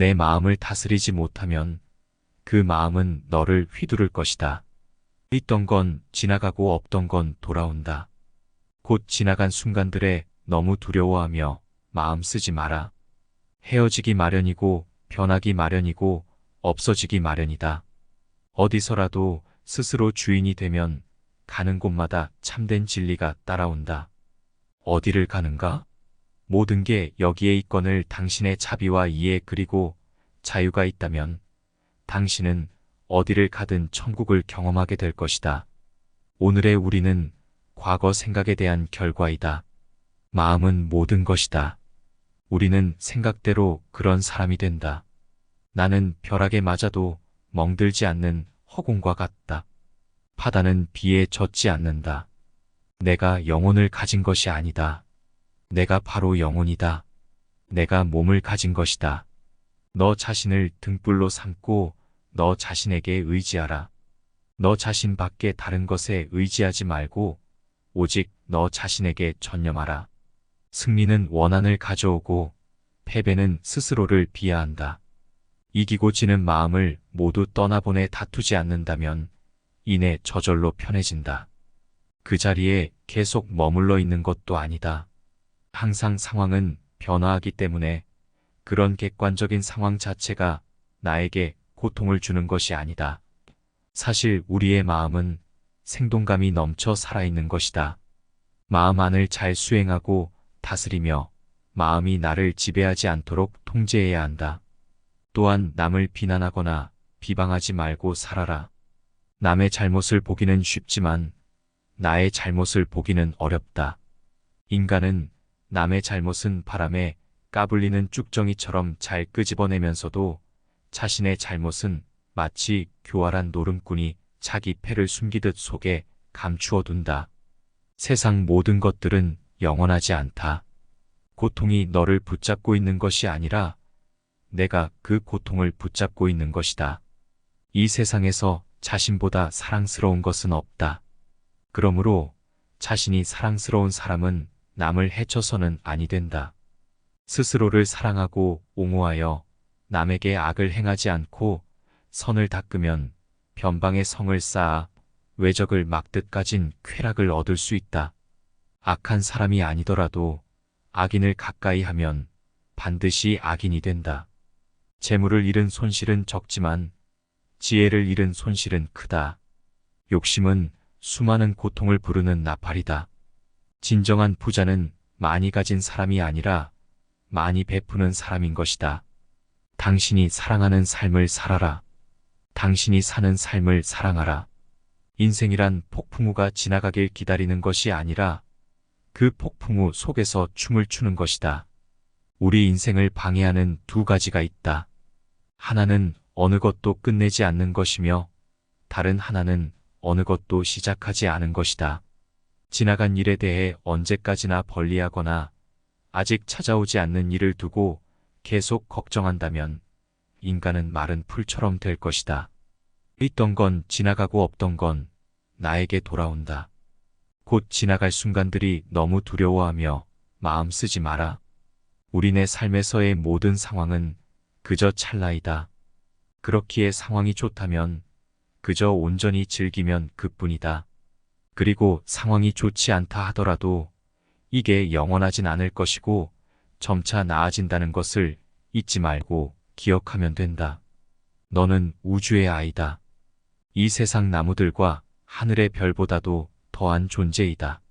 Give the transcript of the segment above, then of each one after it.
내 마음을 다스리지 못하면 그 마음은 너를 휘두를 것이다. 있던 건 지나가고 없던 건 돌아온다. 곧 지나간 순간들에 너무 두려워하며 마음 쓰지 마라. 헤어지기 마련이고 변하기 마련이고 없어지기 마련이다. 어디서라도 스스로 주인이 되면 가는 곳마다 참된 진리가 따라온다. 어디를 가는가? 모든 게 여기에 있건을 당신의 자비와 이해 그리고 자유가 있다면 당신은 어디를 가든 천국을 경험하게 될 것이다. 오늘의 우리는 과거 생각에 대한 결과이다. 마음은 모든 것이다. 우리는 생각대로 그런 사람이 된다. 나는 벼락에 맞아도 멍들지 않는 허공과 같다. 바다는 비에 젖지 않는다. 내가 영혼을 가진 것이 아니다. 내가 바로 영혼이다. 내가 몸을 가진 것이다. 너 자신을 등불로 삼고 너 자신에게 의지하라. 너 자신 밖에 다른 것에 의지하지 말고 오직 너 자신에게 전념하라. 승리는 원한을 가져오고 패배는 스스로를 비하한다. 이기고 지는 마음을 모두 떠나보내 다투지 않는다면 이내 저절로 편해진다. 그 자리에 계속 머물러 있는 것도 아니다. 항상 상황은 변화하기 때문에 그런 객관적인 상황 자체가 나에게 고통을 주는 것이 아니다. 사실 우리의 마음은 생동감이 넘쳐 살아있는 것이다. 마음 안을 잘 수행하고 다스리며 마음이 나를 지배하지 않도록 통제해야 한다. 또한 남을 비난하거나 비방하지 말고 살아라. 남의 잘못을 보기는 쉽지만 나의 잘못을 보기는 어렵다. 인간은 남의 잘못은 바람에 까불리는 쭉정이처럼 잘 끄집어내면서도 자신의 잘못은 마치 교활한 노름꾼이 자기 패를 숨기듯 속에 감추어 둔다. 세상 모든 것들은 영원하지 않다. 고통이 너를 붙잡고 있는 것이 아니라 내가 그 고통을 붙잡고 있는 것이다. 이 세상에서 자신보다 사랑스러운 것은 없다. 그러므로 자신이 사랑스러운 사람은 남을 해쳐서는 아니 된다. 스스로를 사랑하고 옹호하여 남에게 악을 행하지 않고 선을 닦으면 변방의 성을 쌓아 외적을 막듯 가진 쾌락을 얻을 수 있다. 악한 사람이 아니더라도 악인을 가까이 하면 반드시 악인이 된다. 재물을 잃은 손실은 적지만 지혜를 잃은 손실은 크다. 욕심은 수많은 고통을 부르는 나팔이다. 진정한 부자는 많이 가진 사람이 아니라 많이 베푸는 사람인 것이다. 당신이 사랑하는 삶을 살아라. 당신이 사는 삶을 사랑하라. 인생이란 폭풍우가 지나가길 기다리는 것이 아니라 그 폭풍우 속에서 춤을 추는 것이다. 우리 인생을 방해하는 두 가지가 있다. 하나는 어느 것도 끝내지 않는 것이며 다른 하나는 어느 것도 시작하지 않은 것이다. 지나간 일에 대해 언제까지나 벌리하거나 아직 찾아오지 않는 일을 두고 계속 걱정한다면 인간은 마른 풀처럼 될 것이다. 있던 건 지나가고 없던 건 나에게 돌아온다. 곧 지나갈 순간들이 너무 두려워하며 마음 쓰지 마라. 우리네 삶에서의 모든 상황은 그저 찰나이다. 그렇기에 상황이 좋다면 그저 온전히 즐기면 그뿐이다. 그리고 상황이 좋지 않다 하더라도 이게 영원하진 않을 것이고 점차 나아진다는 것을 잊지 말고 기억하면 된다. 너는 우주의 아이다. 이 세상 나무들과 하늘의 별보다도 더한 존재이다.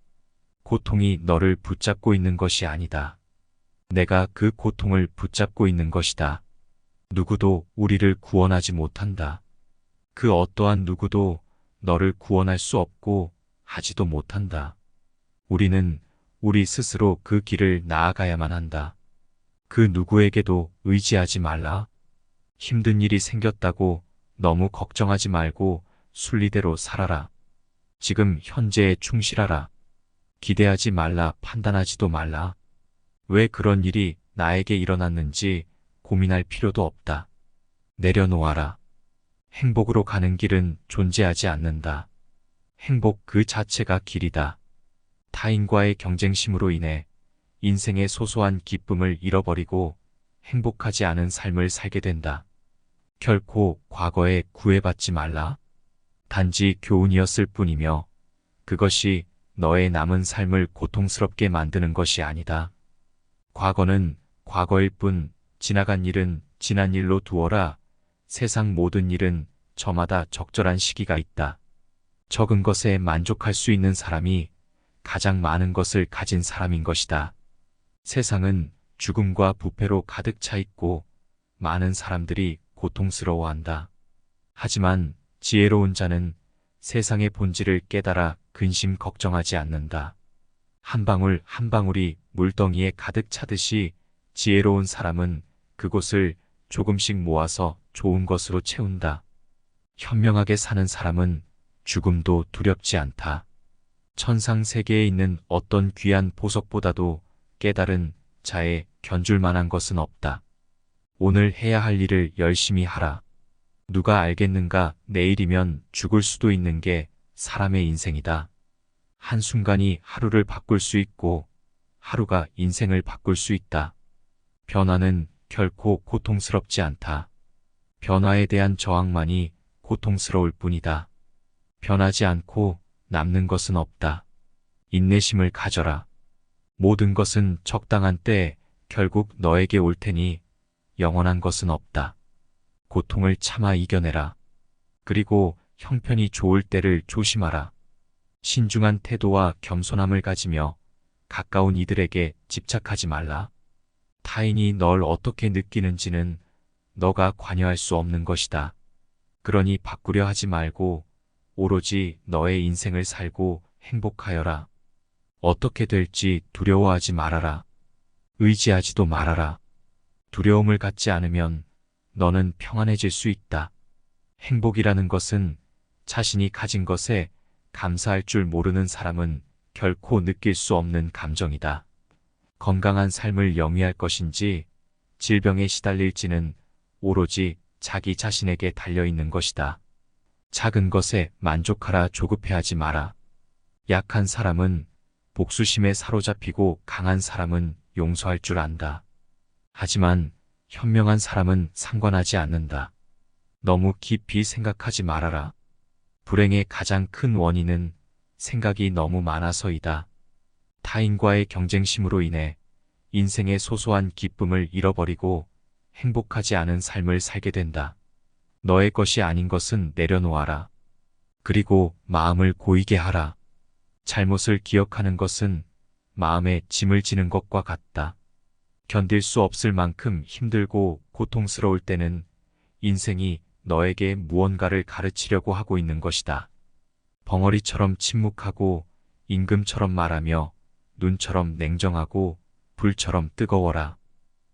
고통이 너를 붙잡고 있는 것이 아니다. 내가 그 고통을 붙잡고 있는 것이다. 누구도 우리를 구원하지 못한다. 그 어떠한 누구도 너를 구원할 수 없고 하지도 못한다. 우리는 우리 스스로 그 길을 나아가야만 한다. 그 누구에게도 의지하지 말라. 힘든 일이 생겼다고 너무 걱정하지 말고 순리대로 살아라. 지금 현재에 충실하라. 기대하지 말라. 판단하지도 말라. 왜 그런 일이 나에게 일어났는지 고민할 필요도 없다. 내려놓아라. 행복으로 가는 길은 존재하지 않는다. 행복 그 자체가 길이다. 타인과의 경쟁심으로 인해 인생의 소소한 기쁨을 잃어버리고 행복하지 않은 삶을 살게 된다. 결코 과거에 구애받지 말라. 단지 교훈이었을 뿐이며 그것이 너의 남은 삶을 고통스럽게 만드는 것이 아니다. 과거는 과거일 뿐 지나간 일은 지난 일로 두어라. 세상 모든 일은 저마다 적절한 시기가 있다. 적은 것에 만족할 수 있는 사람이 가장 많은 것을 가진 사람인 것이다. 세상은 죽음과 부패로 가득 차 있고 많은 사람들이 고통스러워한다. 하지만 지혜로운 자는 세상의 본질을 깨달아 근심 걱정하지 않는다. 한 방울 한 방울이 물덩이에 가득 차듯이 지혜로운 사람은 그곳을 조금씩 모아서 좋은 것으로 채운다. 현명하게 사는 사람은 죽음도 두렵지 않다. 천상 세계에 있는 어떤 귀한 보석보다도 깨달은 자에 견줄 만한 것은 없다. 오늘 해야 할 일을 열심히 하라. 누가 알겠는가? 내일이면 죽을 수도 있는 게 사람의 인생이다. 한순간이 하루를 바꿀 수 있고 하루가 인생을 바꿀 수 있다. 변화는 결코 고통스럽지 않다. 변화에 대한 저항만이 고통스러울 뿐이다. 변하지 않고 남는 것은 없다. 인내심을 가져라. 모든 것은 적당한 때에 결국 너에게 올 테니 영원한 것은 없다. 고통을 참아 이겨내라. 그리고 형편이 좋을 때를 조심하라. 신중한 태도와 겸손함을 가지며 가까운 이들에게 집착하지 말라. 타인이 널 어떻게 느끼는지는 너가 관여할 수 없는 것이다. 그러니 바꾸려 하지 말고 오로지 너의 인생을 살고 행복하여라. 어떻게 될지 두려워하지 말아라. 의지하지도 말아라. 두려움을 갖지 않으면 너는 평안해질 수 있다. 행복이라는 것은 자신이 가진 것에 감사할 줄 모르는 사람은 결코 느낄 수 없는 감정이다. 건강한 삶을 영위할 것인지 질병에 시달릴지는 오로지 자기 자신에게 달려있는 것이다. 작은 것에 만족하라. 조급해하지 마라. 약한 사람은 복수심에 사로잡히고 강한 사람은 용서할 줄 안다. 하지만 현명한 사람은 상관하지 않는다. 너무 깊이 생각하지 말아라. 불행의 가장 큰 원인은 생각이 너무 많아서이다. 타인과의 경쟁심으로 인해 인생의 소소한 기쁨을 잃어버리고 행복하지 않은 삶을 살게 된다. 너의 것이 아닌 것은 내려놓아라. 그리고 마음을 고이게 하라. 잘못을 기억하는 것은 마음에 짐을 지는 것과 같다. 견딜 수 없을 만큼 힘들고 고통스러울 때는 인생이 너에게 무언가를 가르치려고 하고 있는 것이다. 벙어리처럼 침묵하고 임금처럼 말하며 눈처럼 냉정하고 불처럼 뜨거워라.